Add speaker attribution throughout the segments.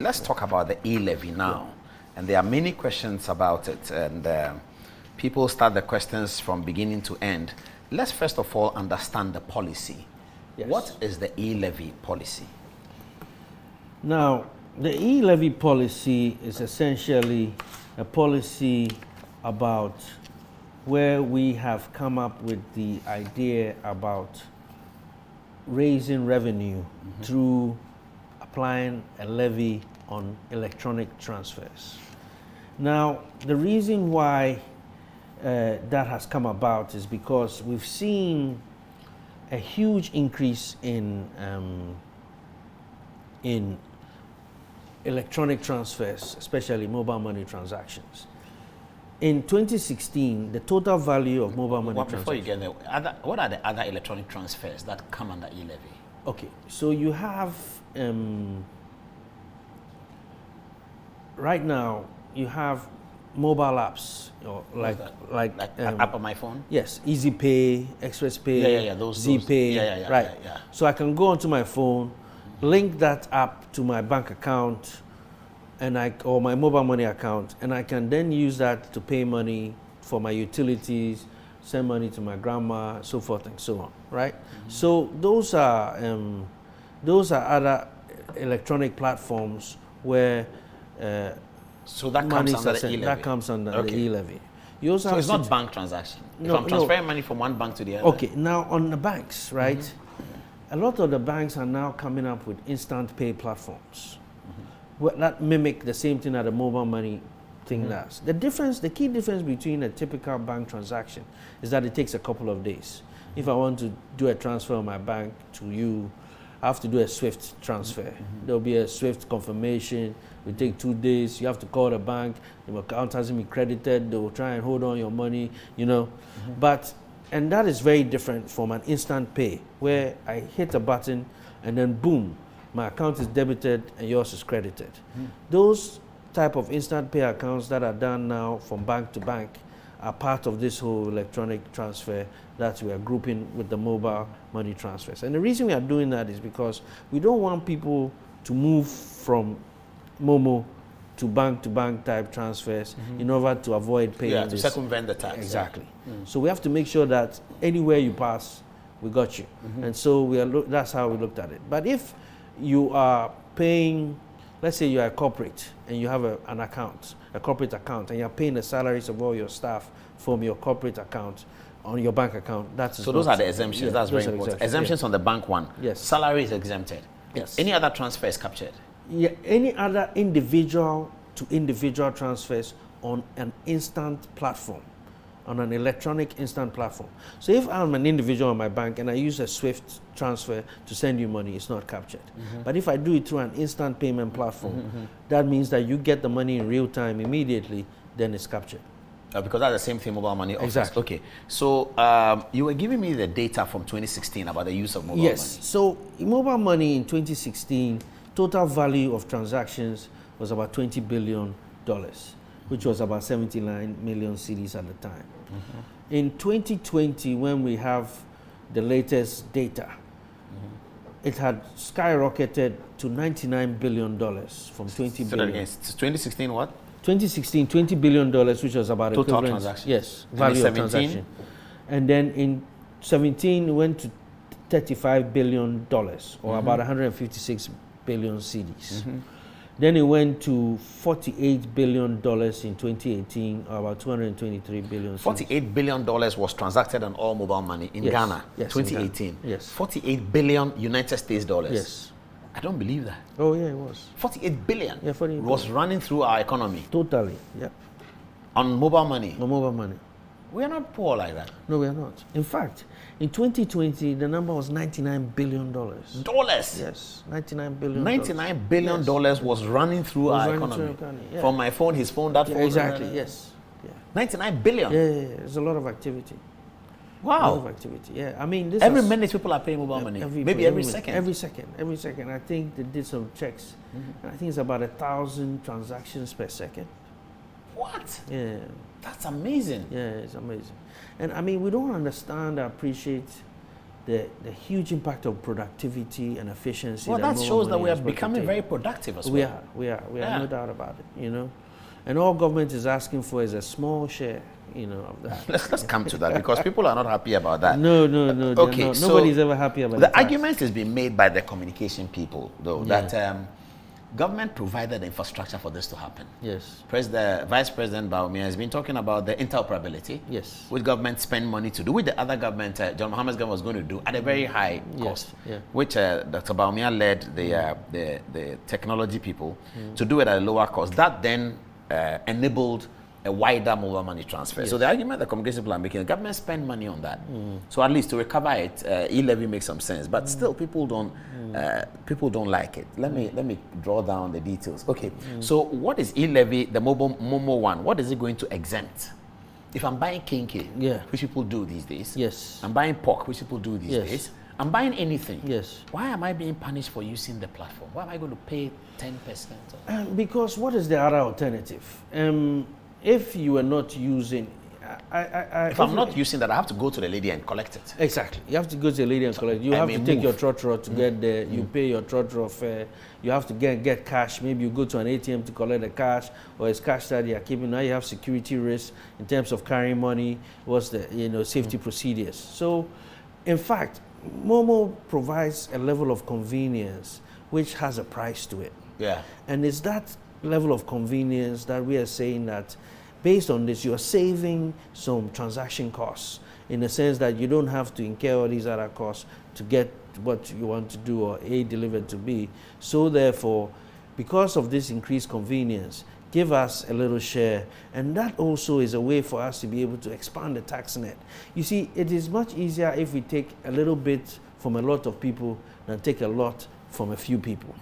Speaker 1: let's talk about the E-Levy now. And there are many questions about it. And people start the questions from beginning to end. Let's first of all understand the policy.
Speaker 2: Yes.
Speaker 1: What is the E-Levy policy?
Speaker 2: Now, the E-Levy policy is essentially a policy about where we have come up with the idea about raising revenue through applying a levy on electronic transfers. Now, the reason why that has come about is because we've seen a huge increase in electronic transfers, especially mobile money transactions. In 2016, the total value of mobile money transactions...
Speaker 1: Before you get there, what are the other electronic transfers that come under E-Levy?
Speaker 2: Okay, so you have... right now, you have mobile apps, like
Speaker 1: an app on my phone?
Speaker 2: Yes, Easy Pay, Express Pay, ZPay, right.
Speaker 1: Yeah.
Speaker 2: So I can go onto my phone, link that app to my bank account, or my mobile money account, and I can then use that to pay money for my utilities, send money to my grandma, so forth and so on, right? So those are other electronic platforms where
Speaker 1: so that comes under the E-Levy?
Speaker 2: That comes under the E-Levy. You also
Speaker 1: so it's not bank transaction? If I'm transferring money from one bank to the other?
Speaker 2: Okay, now on the banks, right? A lot of the banks are now coming up with instant pay platforms that mimic the same thing that the mobile money thing does. The key difference between a typical bank transaction is that it takes a couple of days. If I want to do a transfer on my bank to you, I have to do a SWIFT transfer. There'll be a SWIFT confirmation. It will take 2 days. You have to call the bank. The account hasn't been credited. They will try and hold on your money, and that is very different from an instant pay, where I hit a button and then boom, my account is debited and yours is credited. Those type of instant pay accounts that are done now from bank to bank are part of this whole electronic transfer that we are grouping with the mobile money transfers. And the reason we are doing that is because we don't want people to move from Momo to bank type transfers in order to avoid paying
Speaker 1: to circumvent the tax.
Speaker 2: Exactly. So we have to make sure that anywhere you pass, we got you. And so that's how we looked at it. But if you are paying, let's say you are a corporate and you have a corporate account, and you're paying the salaries of all your staff from your corporate account on your bank account, so
Speaker 1: those are the exemptions. That's very important. Exemptions on the bank one.
Speaker 2: Yes.
Speaker 1: Salary is exempted.
Speaker 2: Yes.
Speaker 1: Any other transfer is captured?
Speaker 2: Yeah, any other individual to individual transfers on an instant platform, on an electronic instant platform. So if I'm an individual on my bank and I use a SWIFT transfer to send you money, it's not captured. But if I do it through an instant payment platform, that means that you get the money in real time immediately, then it's captured.
Speaker 1: Because that's the same thing mobile money offers.
Speaker 2: Exactly.
Speaker 1: Okay. So you were giving me the data from 2016 about the use of mobile money.
Speaker 2: Yes. So mobile money in 2016, total value of transactions was about $20 billion, which was about 79 million cedis at the time. In 2020, when we have the latest data, it had skyrocketed to $99 billion from $20 billion.
Speaker 1: Against 2016 what?
Speaker 2: 2016, $20 billion, which was about
Speaker 1: total transaction.
Speaker 2: Yes, value of transaction. And then in 17, it went to $35 billion, or about 156 billion cedis. Then it went to $48 billion in 2018, or about 223 billion.
Speaker 1: $48 billion was transacted on all mobile money in Ghana, 2018.
Speaker 2: In Ghana. Yes.
Speaker 1: 48 billion United States dollars.
Speaker 2: Yes.
Speaker 1: I don't believe that.
Speaker 2: Oh yeah, it was.
Speaker 1: 48 billion.
Speaker 2: Yeah, 48
Speaker 1: was running through our economy.
Speaker 2: Totally. Yep.
Speaker 1: On mobile money.
Speaker 2: On mobile money.
Speaker 1: We are not poor like that.
Speaker 2: No, we are not. In fact, in 2020, the number was $99 billion.
Speaker 1: Dollars?
Speaker 2: Yes, $99 billion.
Speaker 1: $99 billion was running through our economy.
Speaker 2: Yeah.
Speaker 1: From my phone, his phone, that phone.
Speaker 2: Exactly, yes. Yeah.
Speaker 1: 99 billion?
Speaker 2: Yeah, there's a lot of activity.
Speaker 1: Wow.
Speaker 2: A lot of activity, yeah. I mean, this
Speaker 1: every minute people are paying mobile money. Maybe every second.
Speaker 2: Every second. I think they did some checks. And I think it's about 1,000 transactions per second.
Speaker 1: What?
Speaker 2: Yeah.
Speaker 1: That's amazing.
Speaker 2: Yeah, it's amazing. And I mean, we don't understand or appreciate the huge impact of productivity and efficiency.
Speaker 1: Well, that shows that we are becoming very productive as well.
Speaker 2: We are, no doubt about it, you know. And all government is asking for is a small share, you know, of that.
Speaker 1: Let's come to that, because people are not happy about that.
Speaker 2: No.
Speaker 1: Okay, so
Speaker 2: nobody's ever happy about
Speaker 1: the argument is being made by the communication people, though, that government provided the infrastructure for this to happen.
Speaker 2: Yes.
Speaker 1: Vice President Boahen has been talking about the interoperability,
Speaker 2: yes,
Speaker 1: which government spend money to do, which the other government, John Mohammed's government, was going to do at a very high cost, which Dr. Boahen led the technology people to do it at a lower cost. That then enabled a wider mobile money transfer. Yes. So the argument the communication people are making, the government spend money on that. So at least to recover it, E-Levy makes some sense. But still, people don't like it. Let me draw down the details. Okay. So what is E-Levy, the Momo one? What is it going to exempt? If I'm buying kinky, which people do these days.
Speaker 2: Yes.
Speaker 1: I'm buying pork, which people do these days. I'm buying anything.
Speaker 2: Yes.
Speaker 1: Why am I being punished for using the platform? Why am I going to pay 10%?
Speaker 2: Because what is the other alternative? If you are not using,
Speaker 1: if I'm not using that, I have to go to the lady and collect it.
Speaker 2: Exactly. You have to go to the lady and collect it. You have to take your trotro to get there. You pay your trotro fare. You have to get cash. Maybe you go to an ATM to collect the cash, or it's cash that you are keeping. Now you have security risks in terms of carrying money. What's the safety procedures? So, in fact, Momo provides a level of convenience which has a price to it.
Speaker 1: Yeah.
Speaker 2: And it's that level of convenience that we are saying that based on this, you are saving some transaction costs in the sense that you don't have to incur all these other costs to get what you want to do or A delivered to B. So therefore, because of this increased convenience, give us a little share. And that also is a way for us to be able to expand the tax net. You see, it is much easier if we take a little bit from a lot of people than take a lot from a few people.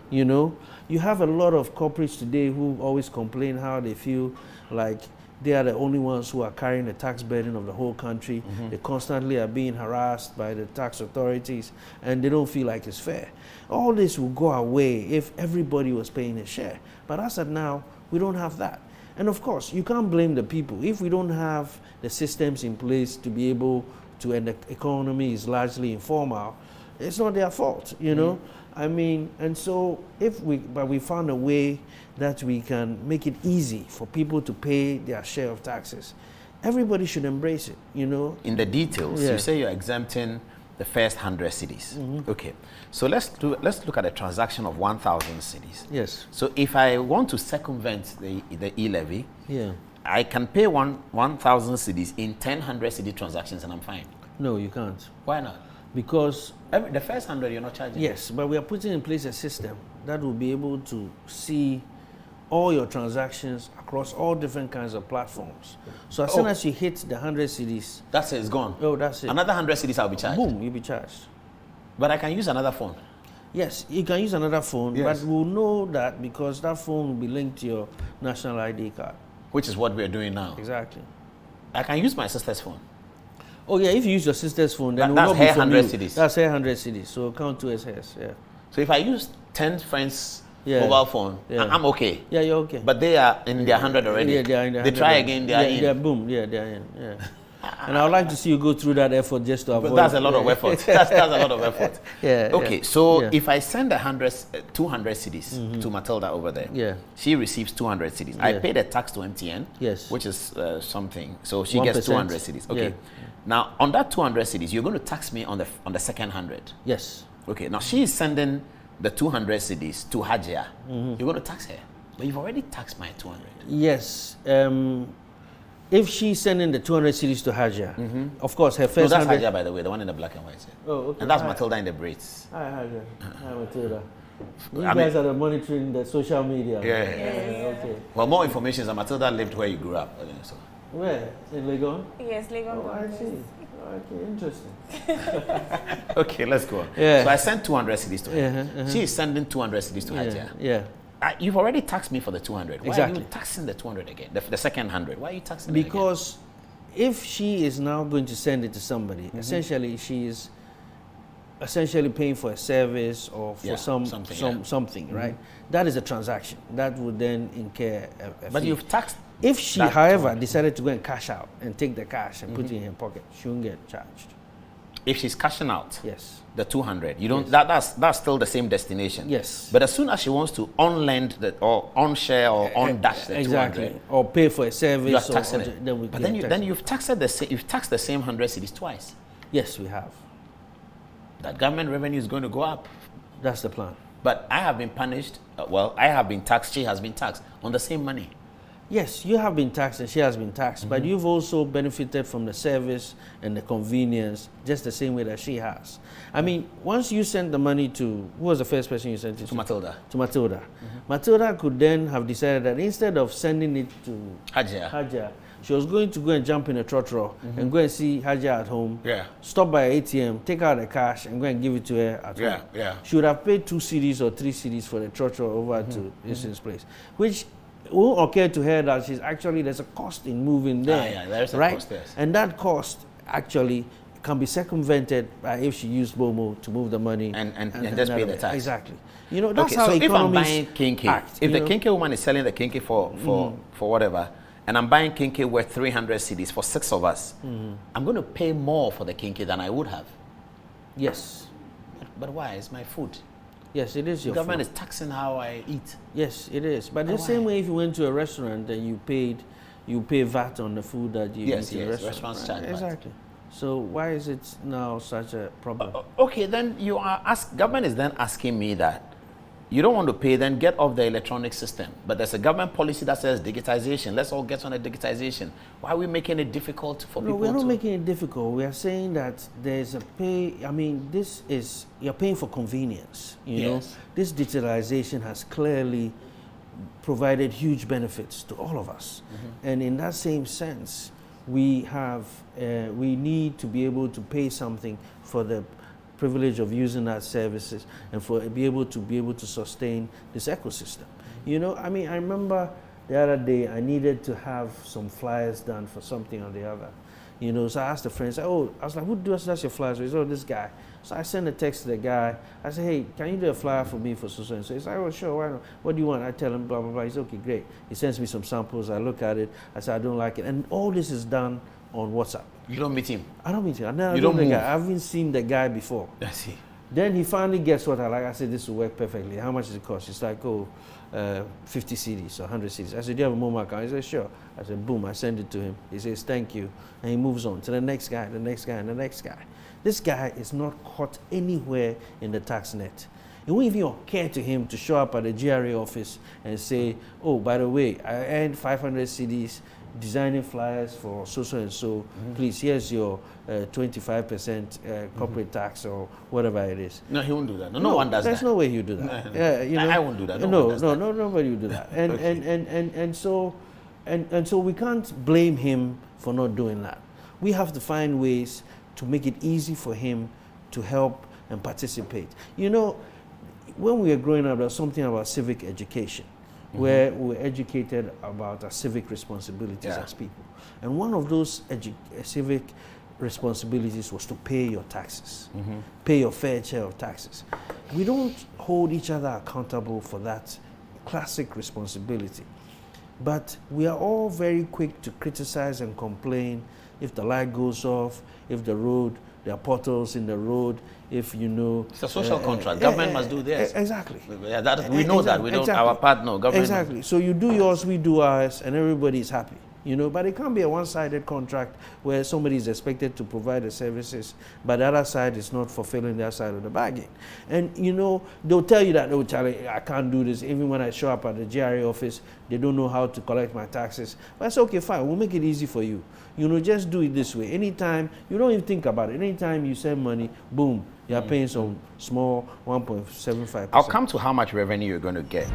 Speaker 2: You know, you have a lot of corporates today who always complain how they feel like they are the only ones who are carrying the tax burden of the whole country. They constantly are being harassed by the tax authorities, and they don't feel like it's fair. All this will go away if everybody was paying a share. But as of now, we don't have that. And of course, you can't blame the people. If we don't have the systems in place to be able to, and the economy is largely informal, it's not their fault, you know? I mean, and so but we found a way that we can make it easy for people to pay their share of taxes. Everybody should embrace it, you know?
Speaker 1: In the details, you say you're exempting the first 100 cities. Okay, so let's look at a transaction of 1,000 cities.
Speaker 2: Yes.
Speaker 1: So if I want to circumvent the E-Levy, I can pay 1,000 cities in 1,000 city transactions and I'm fine.
Speaker 2: No, you can't.
Speaker 1: Why not?
Speaker 2: Because
Speaker 1: the first 100 you're not charging.
Speaker 2: Yes, but we are putting in place a system that will be able to see all your transactions across all different kinds of platforms. So as soon as you hit the 100 cities,
Speaker 1: that's it, it's gone.
Speaker 2: Oh, that's it.
Speaker 1: Another 100 cities I'll be charged.
Speaker 2: Boom, you'll be charged.
Speaker 1: But I can use another phone.
Speaker 2: Yes, you can use another phone, but we'll know that because that phone will be linked to your national ID card.
Speaker 1: Which is what we're doing now.
Speaker 2: Exactly.
Speaker 1: I can use my sister's phone.
Speaker 2: Oh yeah, if you use your sister's phone, then
Speaker 1: that's her 100
Speaker 2: cities. That's her 100 cities. So count 2 as hers. Yeah.
Speaker 1: So if I use 10 friends' mobile phone, I'm okay.
Speaker 2: Yeah, you're okay.
Speaker 1: But they are in their 100 already.
Speaker 2: Yeah, they are in their 100.
Speaker 1: They try again, they are in.
Speaker 2: Yeah, boom. Yeah, they are in. Yeah. And I would like to see you go through that effort just to avoid.
Speaker 1: But that's a lot of effort. That's a lot of effort. Okay, so if I send 200 cities to Matilda over there, she receives 200 cities. I pay the tax to MTN, which is something. So she gets 200 cities. Okay. Now, on that 200 cities, you're going to tax me on the second 100.
Speaker 2: Yes.
Speaker 1: Okay. Now, she is sending the 200 cities to Hajia. You're going to tax her. But you've already taxed my 200.
Speaker 2: Yes. If she's sending the 200 cities to Hajia, of course, her first.
Speaker 1: No, that's Hajia, by the way, the one in the black and white.
Speaker 2: Oh, okay.
Speaker 1: And that's Matilda in the braids.
Speaker 2: Hi, Hajia. Hi, Matilda. You guys are monitoring the social media.
Speaker 1: Okay. Well, more information is that Matilda lived where you grew up. So.
Speaker 2: Where? In Legon?
Speaker 3: Yes, Legon.
Speaker 2: Oh, I see. Okay, interesting.
Speaker 1: Okay, let's go on. So I sent 200 cities to her. She is sending 200 cities to Hajia.
Speaker 2: Yeah.
Speaker 1: You've already taxed me for the 200. Why
Speaker 2: exactly.
Speaker 1: are you taxing the 200 again? The second 100. Why are you taxing
Speaker 2: it again? Because if she is now going to send it to somebody, essentially she is essentially paying for a service or for something, right? That is a transaction. That would then incur a
Speaker 1: But
Speaker 2: fee.
Speaker 1: you've taxed.
Speaker 2: If she, however, decided to go and cash out and take the cash and put it in her pocket, she won't get charged.
Speaker 1: if she's cashing out,
Speaker 2: yes,
Speaker 1: the 200, you don't. That's still the same destination.
Speaker 2: Yes.
Speaker 1: But as soon as she wants to on-lend or on-share or on-dash the 200,
Speaker 2: or pay for a service,
Speaker 1: you are taxing it.
Speaker 2: But
Speaker 1: then you've taxed the same 100 cedis twice.
Speaker 2: Yes, we have.
Speaker 1: That government revenue is going to go up.
Speaker 2: That's the plan.
Speaker 1: But I have been punished. I have been taxed. She has been taxed on the same money.
Speaker 2: Yes, you have been taxed and she has been taxed, but you've also benefited from the service and the convenience just the same way that she has. I mean, once you sent the money to, who was the first person you sent it to?
Speaker 1: To Matilda.
Speaker 2: To Matilda. Matilda could then have decided that instead of sending it to Hajia, she was going to go and jump in a trotro and go and see Hajia at home, stop by ATM, take out the cash and go and give it to her at home. She would have paid 2 cedis or 3 cedis for the trotro over to Easton's place, which won't occur to her that there's a cost in moving there.
Speaker 1: There's a cost, yes.
Speaker 2: And that cost actually can be circumvented by if she used BOMO to move the money
Speaker 1: and just pay the tax.
Speaker 2: Exactly. You know, that's how
Speaker 1: so
Speaker 2: economies
Speaker 1: if I'm buying kinky,
Speaker 2: act,
Speaker 1: if the kinky woman is selling the kinky for whatever, and I'm buying kinky worth 300 cedis for 6 of us, I'm going to pay more for the kinky than I would have.
Speaker 2: Yes.
Speaker 1: But why? It's my food.
Speaker 2: Yes, it is your
Speaker 1: The government
Speaker 2: food.
Speaker 1: is taxing how I eat.
Speaker 2: Yes, it is. But the same way if you went to a restaurant and you pay VAT on the food that you eat in the restaurant.
Speaker 1: Restaurants charge VAT.
Speaker 2: Exactly. So why is it now such a problem?
Speaker 1: Okay, then government is then asking me that you don't want to pay, then get off the electronic system. But there's a government policy that says digitization. Let's all get on the digitization. Why are we making it difficult for people?
Speaker 2: No, we're not making it difficult. We are saying that there's a pay. I mean, you're paying for convenience. You know, this digitalization has clearly provided huge benefits to all of us. And in that same sense, we need to be able to pay something for the privilege of using our services and for be able to sustain this ecosystem. You know, I mean, I remember the other day I needed to have some flyers done for something or the other. You know, so I asked a friend, I was like, who does your flyers? He said, oh, this guy. So I sent a text to the guy. I said, hey, can you do a flyer for me for so and so? He said, oh, sure, why not? What do you want? I tell him, blah, blah, blah. He said, okay, great. He sends me some samples. I look at it. I said, I don't like it. And all this is done on WhatsApp.
Speaker 1: You don't meet him?
Speaker 2: I don't meet him. I haven't seen the guy before.
Speaker 1: I see.
Speaker 2: Then he finally gets what I like. I said, this will work perfectly. How much does it cost? It's like, 50 cedis or 100 cedis. I said, do you have a MoMA account? He said, sure. I said, boom, I send it to him. He says, thank you. And he moves on to the next guy, the next guy, and the next guy. This guy is not caught anywhere in the tax net. It won't even occur to him to show up at the GRA office and say, oh, by the way, I earned 500 cedis designing flyers for so and so. Please, here's your 25% corporate tax or whatever it is.
Speaker 1: No, he won't do that. No one does that.
Speaker 2: There's no way he'll do that.
Speaker 1: I won't do that.
Speaker 2: Nobody will do that. And so we can't blame him for not doing that. We have to find ways to make it easy for him to help and participate. You know, when we were growing up, there was something about civic education, where we were educated about our civic responsibilities as people. And one of those civic responsibilities was to pay your taxes, pay your fair share of taxes. We don't hold each other accountable for that classic responsibility. But we are all very quick to criticize and complain if the light goes off, if there are potholes in the road, if you know...
Speaker 1: It's a social contract. Government must do this.
Speaker 2: Exactly.
Speaker 1: We know that. We don't, our part, no. Government.
Speaker 2: Exactly. So you do yours, we do ours, and everybody is happy. You know, but it can't be a one-sided contract where somebody is expected to provide the services, but the other side is not fulfilling their side of the bargain. And, you know, they'll tell you that, oh, Charlie, I can't do this. Even when I show up at the GRA office, they don't know how to collect my taxes. But I say, okay, fine, we'll make it easy for you. You know, just do it this way. Anytime, you don't even think about it. Anytime you send money, boom, you're paying some small 1.75%.
Speaker 1: I'll come to how much revenue you're going to get.